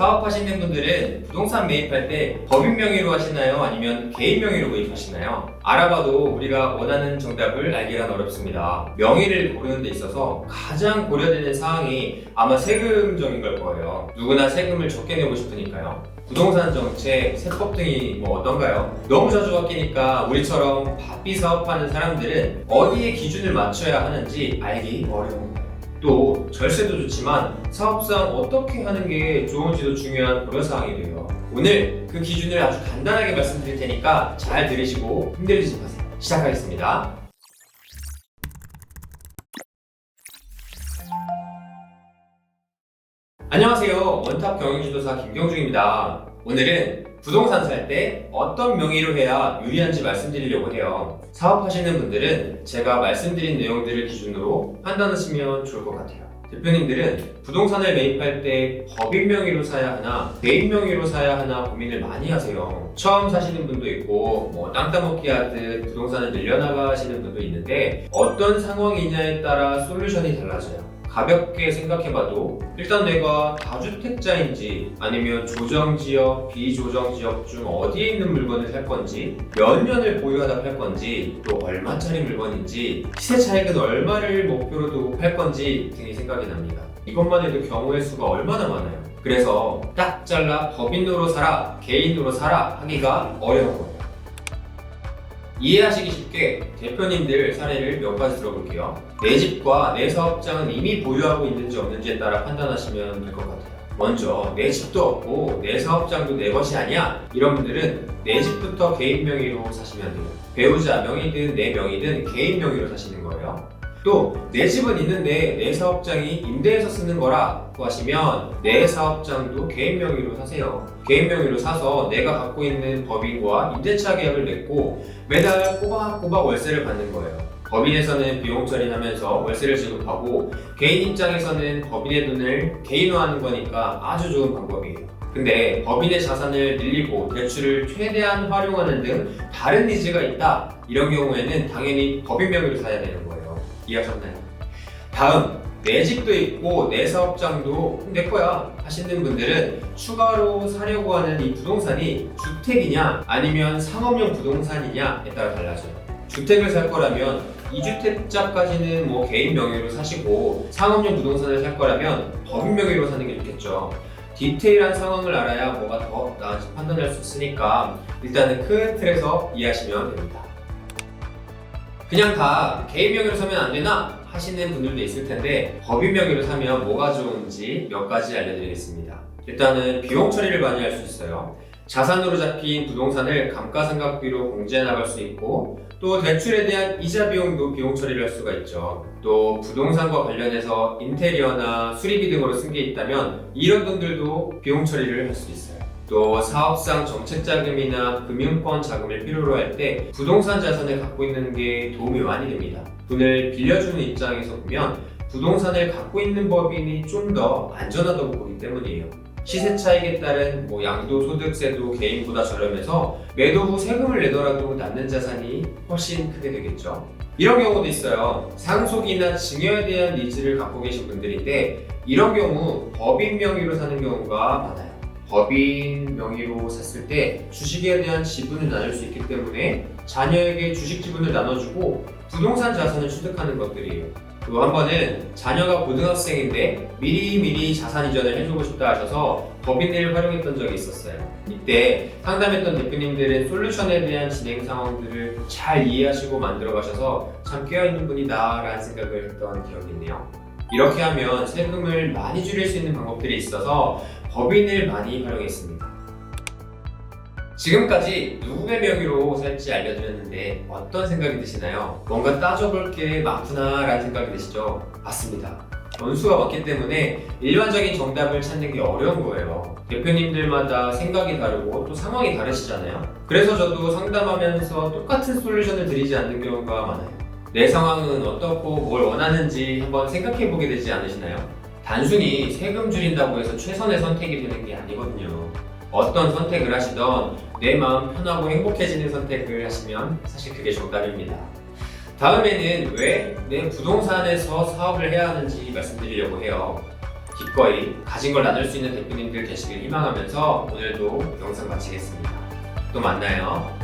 사업하시는 분들은 부동산 매입할 때 법인 명의로 하시나요? 아니면 개인 명의로 매입하시나요? 알아봐도 우리가 원하는 정답을 알기란 어렵습니다. 명의를 고르는 데 있어서 가장 고려되는 사항이 아마 세금적인 걸 거예요. 누구나 세금을 적게 내고 싶으니까요. 부동산 정책, 세법 등이 어떤가요? 너무 자주 바뀌니까 우리처럼 바삐 사업하는 사람들은 어디에 기준을 맞춰야 하는지 알기 어려운 거예요. 또 절세도 좋지만 사업상 어떻게 하는 게 좋은지도 중요한 고려사항이 돼요. 오늘 그 기준을 아주 간단하게 말씀드릴 테니까 잘 들으시고 흔들리지 마세요. 시작하겠습니다. 안녕하세요. 원탑 경영지도사 김경중입니다. 오늘은 부동산 살 때 어떤 명의로 해야 유리한지 말씀드리려고 해요. 사업하시는 분들은 제가 말씀드린 내용들을 기준으로 판단하시면 좋을 것 같아요. 대표님들은 부동산을 매입할 때 법인 명의로 사야 하나 개인 명의로 사야 하나 고민을 많이 하세요. 처음 사시는 분도 있고 땅 따먹기 하듯 부동산을 늘려나가시는 분도 있는데 어떤 상황이냐에 따라 솔루션이 달라져요. 가볍게 생각해봐도 일단 내가 다주택자인지 아니면 조정지역, 비조정지역 중 어디에 있는 물건을 살 건지 몇 년을 보유하다 팔 건지 또 얼마짜리 물건인지 시세 차익은 얼마를 목표로 두고 팔 건지 등이 생각이 납니다. 이것만 해도 경우의 수가 얼마나 많아요. 그래서 딱 잘라 법인으로 사라, 개인으로 사라 하기가 어려운 거예요. 이해하시기 쉽게 대표님들 사례를 몇 가지 들어볼게요. 내 집과 내 사업장은 이미 보유하고 있는지 없는지에 따라 판단하시면 될 것 같아요. 먼저 내 집도 없고 내 사업장도 내 것이 아니야 이런 분들은 내 집부터 개인 명의로 사시면 돼요. 배우자 명의든 내 명의든 개인 명의로 사시는 거예요. 또 내 집은 있는데 내 사업장이 임대해서 쓰는 거라고 하시면 내 사업장도 개인 명의로 사세요. 개인 명의로 사서 내가 갖고 있는 법인과 임대차 계약을 맺고 매달 꼬박꼬박 월세를 받는 거예요. 법인에서는 비용 처리하면서 월세를 지급하고 개인 입장에서는 법인의 돈을 개인화하는 거니까 아주 좋은 방법이에요. 근데 법인의 자산을 늘리고 대출을 최대한 활용하는 등 다른 니즈가 있다 이런 경우에는 당연히 법인 명의로 사야 되는 거예요. 이해하셨나요? 다음, 내 집도 있고 내 사업장도 내 거야 하시는 분들은 추가로 사려고 하는 이 부동산이 주택이냐 아니면 상업용 부동산이냐에 따라 달라져요. 주택을 살 거라면 2주택자까지는 개인 명의로 사시고 상업용 부동산을 살 거라면 법인 명의로 사는 게 좋겠죠. 디테일한 상황을 알아야 뭐가 더 나은지 판단할 수 있으니까 일단은 큰 틀에서 이해하시면 됩니다. 그냥 다 개인 명의로 사면 안 되나 하시는 분들도 있을 텐데 법인 명의로 사면 뭐가 좋은지 몇 가지 알려드리겠습니다. 일단은 비용 처리를 많이 할 수 있어요. 자산으로 잡힌 부동산을 감가상각비로 공제해 나갈 수 있고 또 대출에 대한 이자 비용도 비용 처리를 할 수가 있죠. 또 부동산과 관련해서 인테리어나 수리비 등으로 쓴 게 있다면 이런 돈들도 비용 처리를 할 수 있어요. 또 사업상 정책자금이나 금융권 자금을 필요로 할 때 부동산 자산을 갖고 있는 게 도움이 많이 됩니다. 돈을 빌려주는 입장에서 보면 부동산을 갖고 있는 법인이 좀 더 안전하다고 보기 때문이에요. 시세 차익에 따른 양도소득세도 개인보다 저렴해서 매도 후 세금을 내더라도 남는 자산이 훨씬 크게 되겠죠. 이런 경우도 있어요. 상속이나 증여에 대한 니즈를 갖고 계신 분들인데 이런 경우 법인 명의로 사는 경우가 많아요. 법인 명의로 샀을 때 주식에 대한 지분을 나눌 수 있기 때문에 자녀에게 주식 지분을 나눠주고 부동산 자산을 취득하는 것들이에요. 또 한 번은 자녀가 고등학생인데 미리미리 자산 이전을 해주고 싶다 하셔서 법인을 활용했던 적이 있었어요. 이때 상담했던 대표님들은 솔루션에 대한 진행 상황들을 잘 이해하시고 만들어 가셔서 참 깨어있는 분이다 라는 생각을 했던 기억이 있네요. 이렇게 하면 세금을 많이 줄일 수 있는 방법들이 있어서 법인을 많이 활용했습니다. 지금까지 누구의 명의로 살지 알려드렸는데 어떤 생각이 드시나요? 뭔가 따져볼 게 많구나 라는 생각이 드시죠? 맞습니다. 변수가 많기 때문에 일반적인 정답을 찾는 게 어려운 거예요. 대표님들마다 생각이 다르고 또 상황이 다르시잖아요. 그래서 저도 상담하면서 똑같은 솔루션을 드리지 않는 경우가 많아요. 내 상황은 어떻고 뭘 원하는지 한번 생각해 보게 되지 않으시나요? 단순히 세금 줄인다고 해서 최선의 선택이 되는 게 아니거든요. 어떤 선택을 하시던 내 마음 편하고 행복해지는 선택을 하시면 사실 그게 정답입니다. 다음에는 왜 내 부동산에서 사업을 해야 하는지 말씀드리려고 해요. 기꺼이 가진 걸 나눌 수 있는 대표님들 되시길 희망하면서 오늘도 영상 마치겠습니다. 또 만나요.